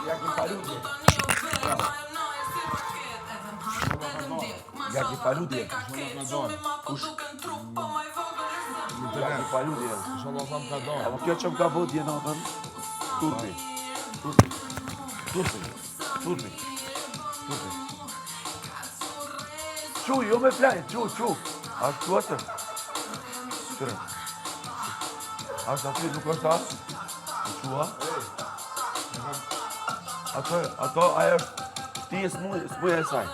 ja ki paludje. Ja ki paludje. Kush? Ja ki paludje. Inshallah tham ka dalë. Apo kjo që më ka vodje natën? Turpi. Qu, jo me flajt, qu. Ashtu atë. Qëre. Ashtë aty, nuk është asë? Qua? Ato, ajo është, ti e s'muja e saj.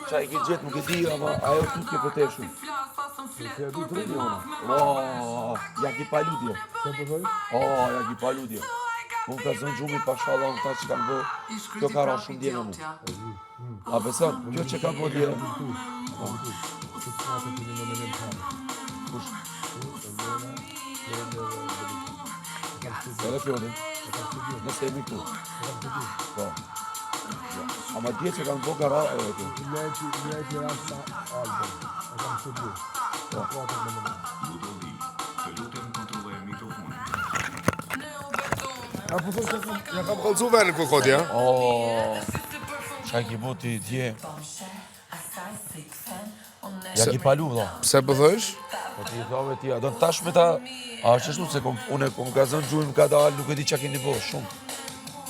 Qa i ki gjithë, nuk e di, ama ajo tutje për te shumë. Se e du të rinjë ona. Ja ki paludje. Se për thoi? Ja ki paludje. Unë ka zënë gjumi pashallah në ta që kanë bë, kjo ka ra shumë djene mu. A beson, kjo që ka bë djene. Kush? Edhe Fjodin, nëse jemi këtu. Po. Ama dje që kanë bë ka ra edhe këtu. Njëjtë rast sa album. E kam studiu. Po. A po thosh ja kam kallzu venin ku kodi, ha? Qa ki boti dje. Ja ki palu, vëlla. Pse po thosh? Po ti i thove ti, a do në tash me ta... A është shtu se une kom ka zënë gjujmë ka dalë, nuk e di qa keni bo, shumë.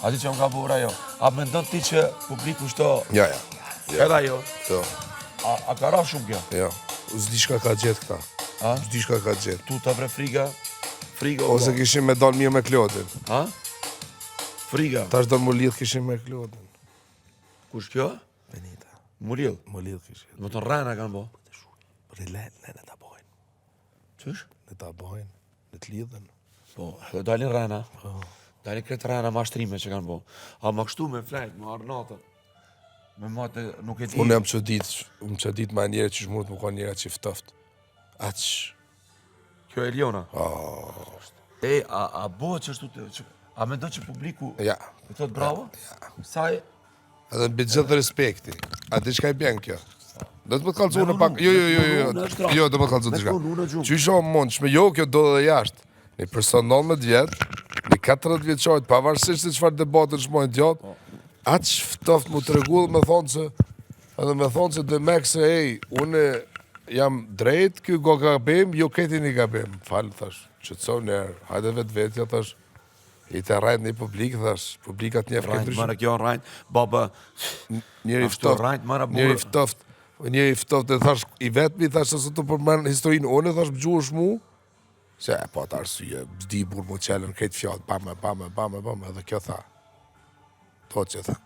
A di që më ka bora jo. A me ndonë ti që publiku shto... Ja. Edhe jo. Jo. A ka ra shumë kjo? Jo. Zdi shka ka gjetë këta. Zdi shka ka gjetë. Tu të vre friga Ose kishim me dalë mirë me Klodin. Friga. Tash do më lidh kishim me Klodin. Kush kjo? Benita. Mu lidh? Më lidh kishim. Më të rana kanë bo? Ne ta bojnë. Qësh? Ne ta bojnë. Ne të lidhen. Po, dhe dalin rana. Dalin kretë rana mashtrime që kanë bo. A ma kështu me flajt, me arnatën. Me mate, nuk e di. Unë jam çudit ma njerë që shmurët më ka njerë që ftoft. Aq. Kjo e Eliona. A bo që ashtu të... A me do që publiku... Ja. E thot bravo? Ja. Saj... Edhe në gjithë respekti. A di shka i bjen kjo? Do të më të kalëcu në pak... Jo, do më të kalëcu të shka. Që isha mund, shme jo, kjo do dhe jashtë. Një person 19 vjetë, një 40 vjeqojtë, pavarësisht se qëfar debatën shmojnë djatë, aq ftoft mu të regullë me thonë që... Edhe me thonë që dhe mek se, une jam drejt, kjo go gabim, jo këti një gabim. Falë, thash, që të so njerë, hajde vetë, thash. I të rajt një publik, thash, publikat njef këtë Rajt, mara kjo rajt, baba... Njeri ftoft, e thash, i vetëmi, thash, se të përmenë historinë une, thash, bëgjuhësh mu, se, po të arsye, zdi burë mu qelën, këtë fjallë, bame, edhe kjo tha. To që tha.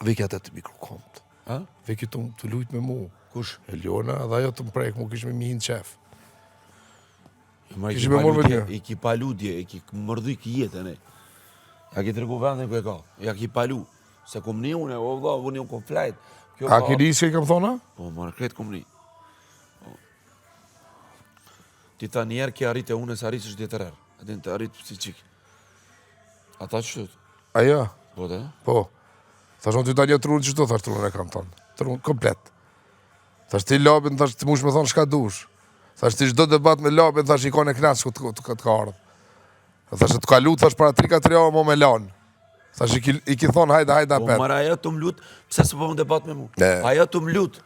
Vekja të të mikrokomt. Vekja të lujt me mu. Kush? Eliona, dhe ajo të mprejk mu, kish me mihin qef. I ki paludje, i ki mërdhy ki jetën e. Ja ki tregu vendin ku e ka. Ja ki palu. Se kom një une, o vla, unë kom flajt. A ki di që i kam thona? Po, marë kretë kom një. Ti ta njerë ki arrit e une se arrit është djetër erë. Adin të arrit si qik. Ata që shtot? Aja? Po, dhe? Po. Thash në ty ta një trunë që shto, thash trunë e kam thonë. Trunë komplet. Thash ti labin, thash ti mush me thonë shka dush. Thash ti çdo debat me labin, thash i ka në knasë ku të ka ardhë. Thash të ka lutë, thash para 3-4 javë mo me lanë. Thash i ki thonë hajda Po, pet. mara ajo të më lutë, pëse së po më debat me mu? Ajo të më lutë.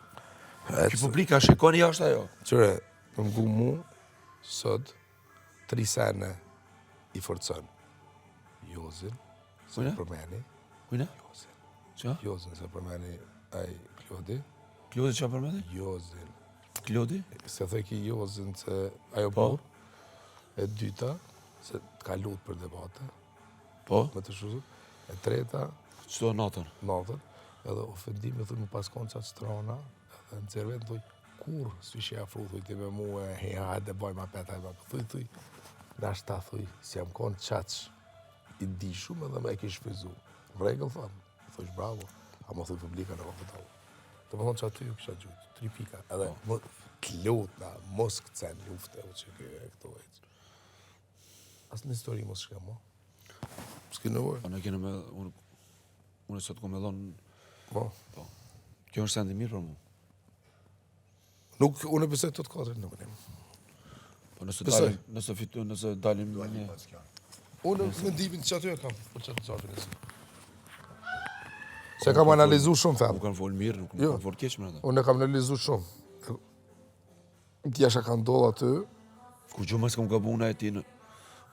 Ki publika shikoni jashtë ajo. Qëre, më mgu mu, sot, 3 sene i forcën. Jozin, se përmeni. Kujna? Jozin, se përmeni aj Klodi. Klodi që përmeni? Jozin. Klodi? Se thë ki Jozin se ajo burë. E dyta, se ka lutë për debate. Po? Me të shuzut. E treta... Qëto natën? Natën. Edhe ofendime, thuj, më paskon qatë strana. Edhe në cervet, thuj, kur s'u që afru, thuj, ti me mu e hajde, boj ma pet, hajde ma pet. Thuj, nashta, thuj, si jam konë qaqë i di shumë edhe me e kish fizu. Në regull, thamë, thuj, bravo. A më thuj, publika në këtau. Të më thonë që aty ju kisha gjujtë, 3 pika. Edhe më t'lut na, mos këcen lufte, o që këto e që. Asë në histori mos shka mo. S'ki nëvoj. Po, në kene me... Unë sot ko me dhonë... Po. Kjo është sendi mirë për mu. Nuk, unë pëse të katërin nuk një. Po nëse dalim... Unë me ndipin që aty e kam, për që të qatë nëse. Se kam analizu shumë Nuk fem. kanë folë mirë, nuk kanë folë keq me ata. Unë e kam analizu shumë. T'jesha ka ndodhë aty, Ku gjo mas kam gabu unë e ti në...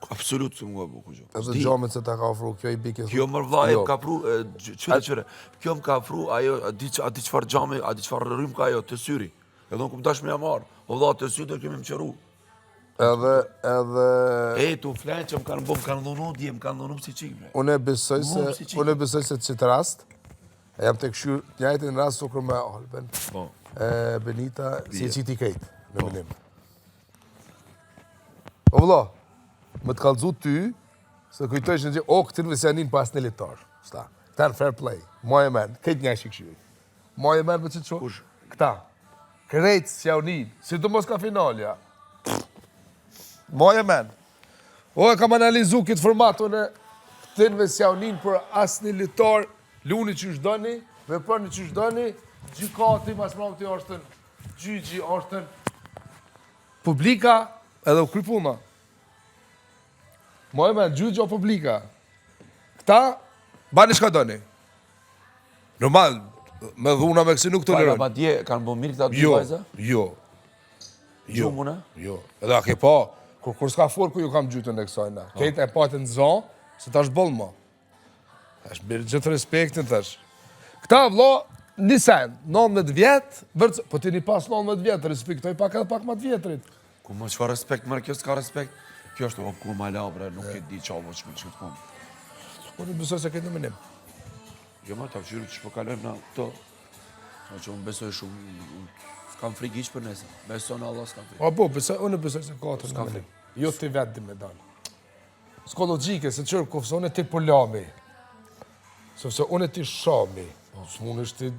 Absolut s'kam gabu, ku gjo. edhe gjomit se ta ka ofru, kjo i bike. Kjo më vllai më ka pru, qyre. Kjo më ka pru, ajo, a di çfarë gjami, a di çfarë rrym ka ajo, të syri. Edhe unë kum tash me marr. O vlla, të sy do kemi më qeru. Edhe... Tu flenë që më kanë dhunu dje, më kanë dhunu si qime. Unë e besoj se qitë rast, e jam të këshyr njajtin rast sukur me Alben, Benita, si e qiti krejt, në menim. O vëlla, më të kalëzu ty, se kujtoj që në gjithë, këtë në vesjanin pas në litar. Këta në fair play, moj e men, këtë një shi këshyr. Moj e men me që që? Këta. Krejt s'jaunin, si të mos ka finalja. Moj e men. O, e kam analizu këtë formatën e këtënve s'jaunin për asë një litar, luni që shdoni, veproni që shdoni, gjykati, mas mramëti ashtën, gjyqi ashtën, publika, edhe u krypuna. Moj e men, gjyqi o publika. Këta, bani shka doni. Normal, me dhuna me kësi nuk të Para lërën. pa dje kanë bo mirë këta dy Jo, vajza? jo. Gjumuna? Jo. Edhe a ke pa, kur s'ka folë ku ju kam gjytën e kësajna. Kejtë e patë në zonë, se ta është bëllë ma. Tash bërë gjithë respektin tash. Këta vlo, një sen, 19 vjetë, po ti një pas 19 vjetë, respektoj pak edhe pak ma të vjetërit. Ku më çfarë respekt, mërë kjo s'ka respekt. Kjo është, kur ma la, bre, nuk e di qavo që më qëtë kom. Unë besoj se këtë në menim. Jo ma, ta fshyrë që po kalojmë na këto. Që unë besoj shumë, s'kam frikë iq për nesër. Besoj në Allah s'kam frikë. Po, unë besoj se ka të në menim. Jo të vetë di me dalë. S'ko logike, se qërë kofë se unë e ti polami. Se unë e ti shami. S'mun është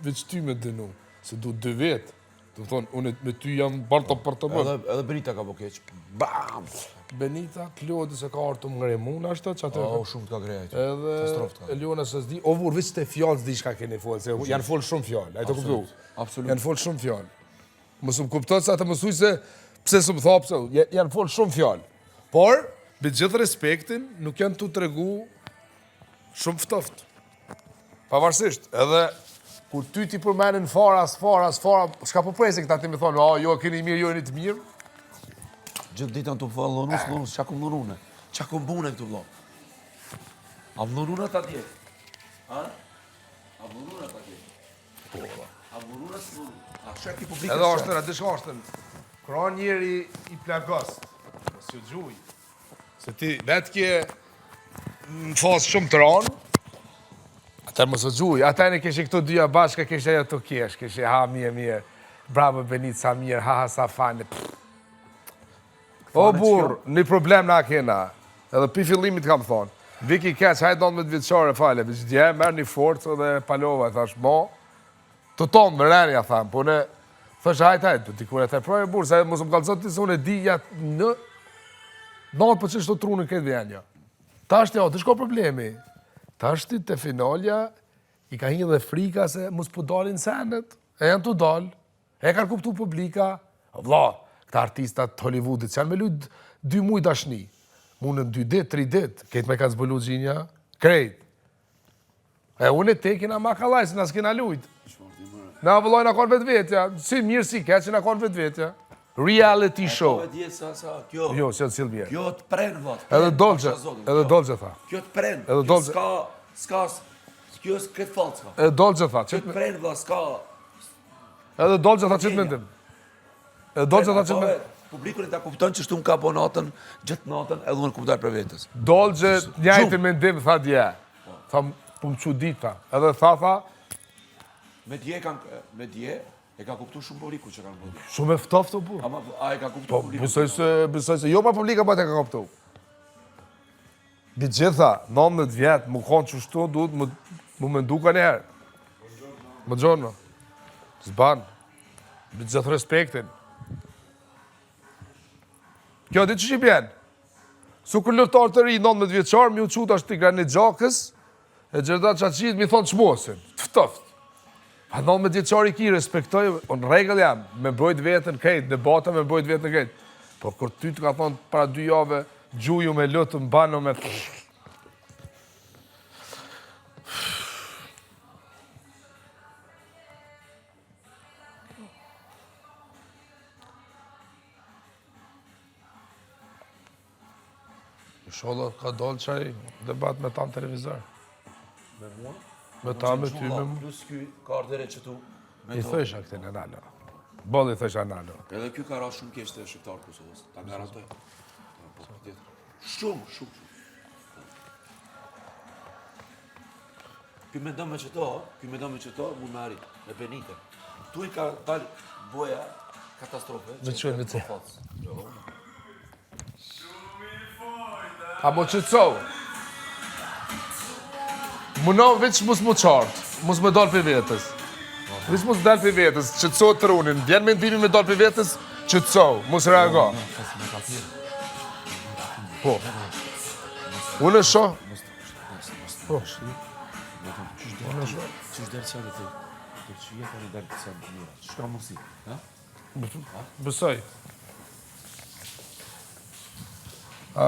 veç ty me dënu. Se du 2 vetë. Të thonë, unë me ty jam barta për të bërë. Edhe Benita ka po keq. Bam! Benita, Klodi se ka artë të më ngremun ashtë, që atë... Shumë të ka greja që. Edhe Eliona se s'di, o vur, vëç të fjallë s'di shka keni folë, se janë folë shumë fjallë, a i të kuptu? Absolut. Janë folë shumë fjallë. Mësë më kuptot se atë mësuj se pse së më tha, pse, janë folë shumë fjallë. Por, be gjithë respektin, nuk janë të tregu shumë ftoftë. Pavarësisht, edhe kur ty ti përmenin fara, shka po presi këta ti me thonë, jo, keni mirë, jo, një të mirë. Gjithë ditën të fëllë lonus, qa kom lonune? Qa kom bune këtu vlo? A më lonune ta dje? A? A më lonune ta dje? Po, a më lonune së lonune? A shë ki publikës Edhe ashtën, atë shka ashtën. Kra njeri i plagast, mos ju gjuj. Se ti vetë kje në fasë shumë të ranë, atër mos ju gjuj. Atër në kështë këto dyja bashka, kështë e të kesh, kështë ha mirë, bravo Benit, sa mirë, ha sa fane. O burë, një problem na kena, edhe pi fillimit kam thonë. Viki keq, hajtë 19 vjeçare fale, për që dje, merë një forcë dhe palova, thash, mo, të tonë, më renja, thamë, po ne, thash, hajtë, ti kur e të projë burë, se mos më kalëzot ti se unë e di jatë në, natë për që shto trunë në këtë vjenja. Ta është ja, të shko problemi. Ta është të finalja, i ka një dhe frika se mos po dalin senet, e janë të dalë, e kanë kuptu publika, vla, këta artistat Hollywoodit, që janë me lujtë 2 muj dashni, munën 2 dit, 3 dit, këtë me ka zbëllu gjinja, krejt. E unë e te kina ma kalaj, se nga s'kina lujtë. Na vëlloj nga konë vetë vetja, si mirë si keq që nga konë vetë vetja. Reality show. Po e dje sa, kjo. Jo, se të cilë bjerë. Kjo të prenë, vot. Edhe dolgje tha. Kjo të prenë. Edhe dolgje. Kjo s'ka këtë falë s'ka. Edhe dolgje tha. Kjo të prenë, vot, s'ka. Edhe dolgje tha qëtë mendim. Edhe dolgje tha qëtë mendim. Publikun e ta kupton që shtu më ka po natën, gjithë natën, edhe unë kuptoj për vetës. Dolgje njajtë mendim, tha dje. Tha, po më që dit, tha. Edhe tha, me dje, e ka kuptu shumë publiku që kanë bëdi. shumë e ftoftë, po. A e ka kuptu Po, publiku? besoj se, jo pa publika pa te ka kuptu. Bi gjitha, 19 vjetë, më konë që shtu, duhet më mendu ka njerë. Më gjonë, zbanë. Bi gjithë respektin. Kjo, di që që i bjenë? Su kër lëftar të ri, 19 vjeqarë, mi u quta është t'i granit gjakës, e Gjerda Qaqit mi thonë qmosin, tëftoft. Pa 19 vjeqarë i ki, respektoj, në regëll jam, me mbrojt vetën krejt, debata me mbrojt vetën krejt. Po kër ty të ka thonë para 2 jave, gjuju me lëtë, më banë me... Inshallah ka dalë qaj debat me ta në televizor. Me mua? Me ta me ty me mu. Plus ky ka ardhere që tu. I thësha këti në nalo. Bolli thësha nalo. Edhe ky ka ra shumë keq të shqiptarë Kosovës. Ta garantoj. Shumë. Ky mendon me qëto, mu me arrit, me Benite. Tu i ka dalë boja katastrofe. Me qënë me te. Apo qëtësov. Munon veç mus mu qartë, mus me dalë për vetës. Veç mus dalë për vetës, qëtësov të runin. Vjen me ndimi me dalë për vetës, qëtësov, mus reago. Po. Unë e shoh. Po. Unë e shoh. Qysh delë qatë të që jetë në delë të mira. Qysh ka mundësi? Besoj. No.